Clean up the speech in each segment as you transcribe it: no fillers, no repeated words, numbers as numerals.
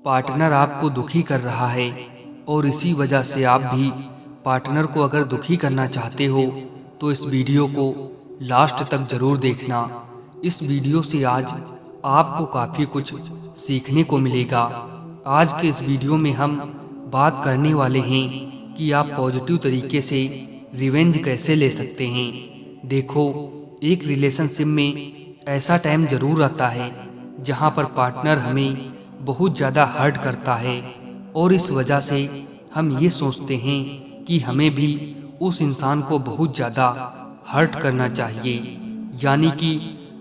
Partner आपको दुखी कर रहा है और इसी वजह से आप भी पार्टनर को अगर दुखी करना चाहते हो तो इस वीडियो को लास्ट तक ज़रूर देखना। इस वीडियो से आज आपको काफ़ी कुछ सीखने को मिलेगा। आज के इस वीडियो में हम बात करने वाले हैं कि आप पॉजिटिव तरीके से रिवेंज कैसे ले सकते हैं। देखो, एक रिलेशनशिप में ऐसा टाइम ज़रूर आता है जहां पर पार्टनर हमें बहुत ज़्यादा हर्ट करता है और इस वजह से हम ये सोचते हैं कि हमें भी उस इंसान को बहुत ज़्यादा हर्ट करना चाहिए। यानी कि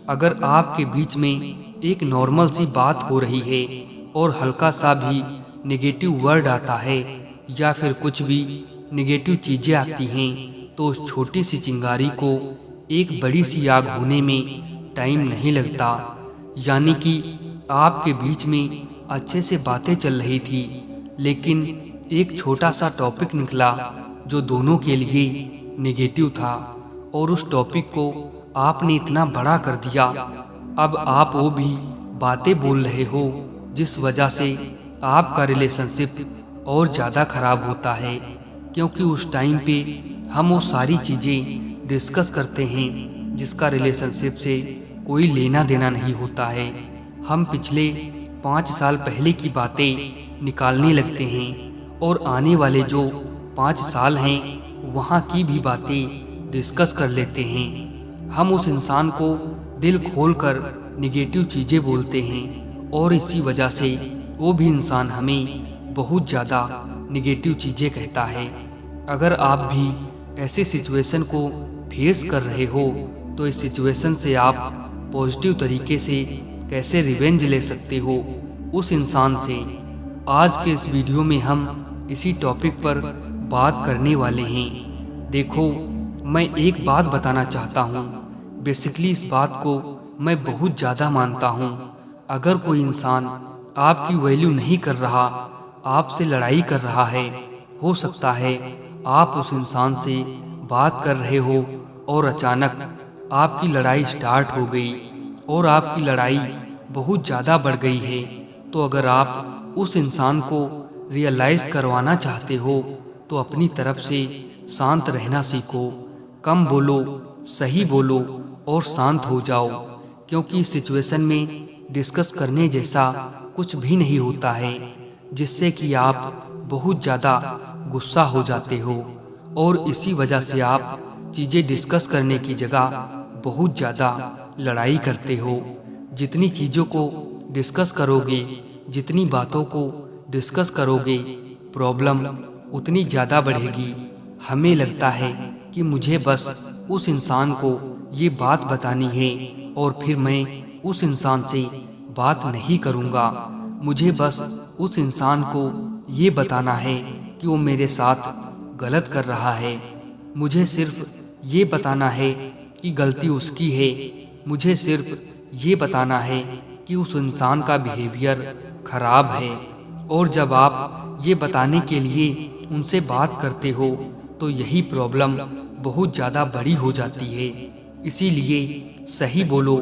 अगर आपके बीच में एक नॉर्मल सी बात हो रही है और हल्का सा भी नेगेटिव वर्ड आता है या फिर कुछ भी नेगेटिव चीज़ें आती हैं तो उस छोटी सी चिंगारी को एक बड़ी सी आग होने में टाइम नहीं लगता। यानी कि आपके बीच में अच्छे से बातें चल रही थी, लेकिन एक छोटा सा टॉपिक निकला जो दोनों के लिए नेगेटिव था और उस टॉपिक को आपने इतना बड़ा कर दिया। अब आप वो भी बातें बोल रहे हो जिस वजह से आपका रिलेशनशिप और ज़्यादा ख़राब होता है, क्योंकि उस टाइम पे हम वो सारी चीज़ें डिस्कस करते हैं जिसका रिलेशनशिप से कोई लेना देना नहीं होता है। हम पिछले 5 साल पहले की बातें निकालने लगते हैं और आने वाले जो 5 साल हैं वहाँ की भी बातें डिस्कस कर लेते हैं। हम उस इंसान को दिल खोलकर निगेटिव चीज़ें बोलते हैं और इसी वजह से वो भी इंसान हमें बहुत ज़्यादा निगेटिव चीज़ें कहता है। अगर आप भी ऐसी सिचुएशन को फेस कर रहे हो तो इस सिचुएशन से आप पॉजिटिव तरीके से कैसे रिवेंज ले सकते हो उस इंसान से, आज के इस वीडियो में हम इसी टॉपिक पर बात करने वाले हैं। देखो, मैं एक बात बताना चाहता हूँ। बेसिकली इस बात को मैं बहुत ज़्यादा मानता हूँ। अगर कोई इंसान आपकी वैल्यू नहीं कर रहा, आपसे लड़ाई कर रहा है, हो सकता है आप उस इंसान से बात कर रहे हो और अचानक आपकी लड़ाई स्टार्ट हो गई और आपकी लड़ाई बहुत ज़्यादा बढ़ गई है। तो अगर आप उस इंसान को रियलाइज़ करवाना चाहते हो तो अपनी तरफ से शांत रहना सीखो। कम बोलो, सही बोलो और शांत हो जाओ, क्योंकि इस सिचुएशन में डिस्कस करने जैसा कुछ भी नहीं होता है जिससे कि आप बहुत ज़्यादा गुस्सा हो जाते हो और इसी वजह से आप चीज़ें डिस्कस करने की जगह बहुत ज़्यादा लड़ाई करते हो। जितनी चीज़ों को डिस्कस करोगे, जितनी बातों को डिस्कस करोगे, प्रॉब्लम उतनी ज़्यादा बढ़ेगी। हमें लगता है कि मुझे बस उस इंसान को ये बात बतानी है और फिर मैं उस इंसान से बात नहीं करूँगा। मुझे बस उस इंसान को ये बताना है कि वो मेरे साथ गलत कर रहा है। मुझे सिर्फ ये बताना है कि गलती उसकी है। मुझे सिर्फ ये बताना है कि उस इंसान का बिहेवियर ख़राब है। और जब आप ये बताने के लिए उनसे बात करते हो तो यही प्रॉब्लम बहुत ज़्यादा बड़ी हो जाती है। इसीलिए सही बोलो,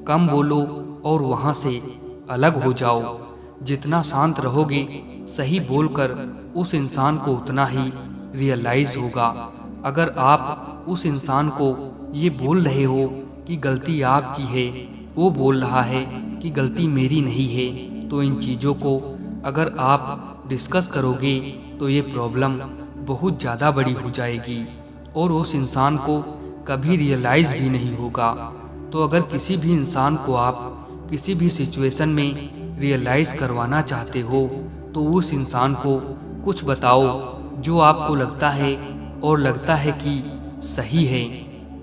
कम बोलो और वहाँ से अलग हो जाओ। जितना शांत रहोगे, सही बोलकर उस इंसान को उतना ही रियलाइज़ होगा। अगर आप उस इंसान को ये बोल रहे हो कि गलती आपकी है, वो बोल रहा है कि गलती मेरी नहीं है, तो इन चीज़ों को अगर आप डिस्कस करोगे तो ये प्रॉब्लम बहुत ज़्यादा बड़ी हो जाएगी और उस इंसान को कभी रियलाइज़ भी नहीं होगा। तो अगर किसी भी इंसान को आप किसी भी सिचुएशन में रियलाइज़ करवाना चाहते हो तो उस इंसान को कुछ बताओ जो आपको लगता है और लगता है कि सही है।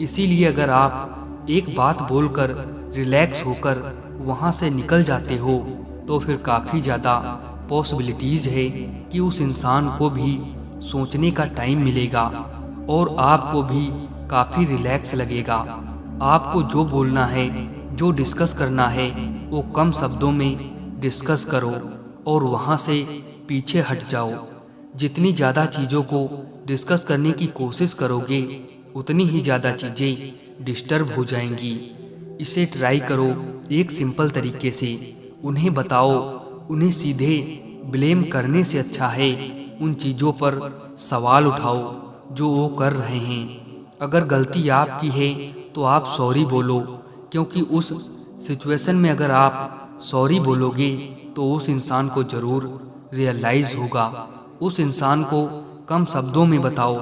इसीलिए अगर आप एक बात बोलकर रिलैक्स होकर वहाँ से निकल जाते हो तो फिर काफ़ी ज़्यादा पॉसिबिलिटीज़ है कि उस इंसान को भी सोचने का टाइम मिलेगा और आपको भी काफ़ी रिलैक्स लगेगा। आपको जो बोलना है, जो डिस्कस करना है, वो कम शब्दों में डिस्कस करो और वहाँ से पीछे हट जाओ। जितनी ज़्यादा चीज़ों को डिस्कस करने की कोशिश करोगे उतनी ही ज़्यादा चीज़ें डिस्टर्ब हो जाएंगी। इसे ट्राई करो एक सिंपल तरीके से। उन्हें बताओ उन्हें सीधे ब्लेम करने से अच्छा है उन चीज़ों पर सवाल उठाओ जो वो कर रहे हैं। अगर गलती आपकी है तो आप सॉरी बोलो, क्योंकि उस सिचुएशन में अगर आप सॉरी बोलोगे तो उस इंसान को ज़रूर रियलाइज़ होगा। उस इंसान को कम शब्दों में बताओ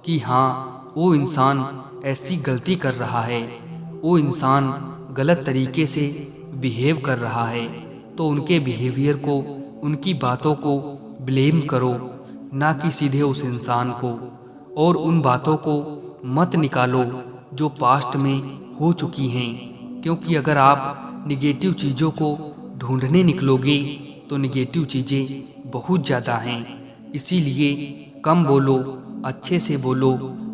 कि हाँ, वो इंसान ऐसी गलती कर रहा है, वो इंसान गलत तरीके से बिहेव कर रहा है। तो उनके बिहेवियर को, उनकी बातों को ब्लेम करो, ना कि सीधे उस इंसान को। और उन बातों को मत निकालो जो पास्ट में हो चुकी हैं, क्योंकि अगर आप निगेटिव चीज़ों को ढूंढने निकलोगे तो निगेटिव चीज़ें बहुत ज़्यादा हैं। इसीलिए कम बोलो, अच्छे से बोलो,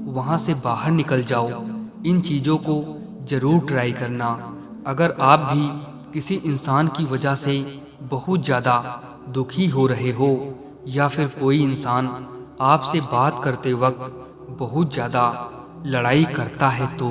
वहाँ से बाहर निकल जाओ। इन चीज़ों को ज़रूर ट्राई करना। अगर आप भी किसी इंसान की वजह से बहुत ज़्यादा दुखी हो रहे हो, या फिर कोई इंसान आपसे बात करते वक्त बहुत ज़्यादा लड़ाई करता है, तो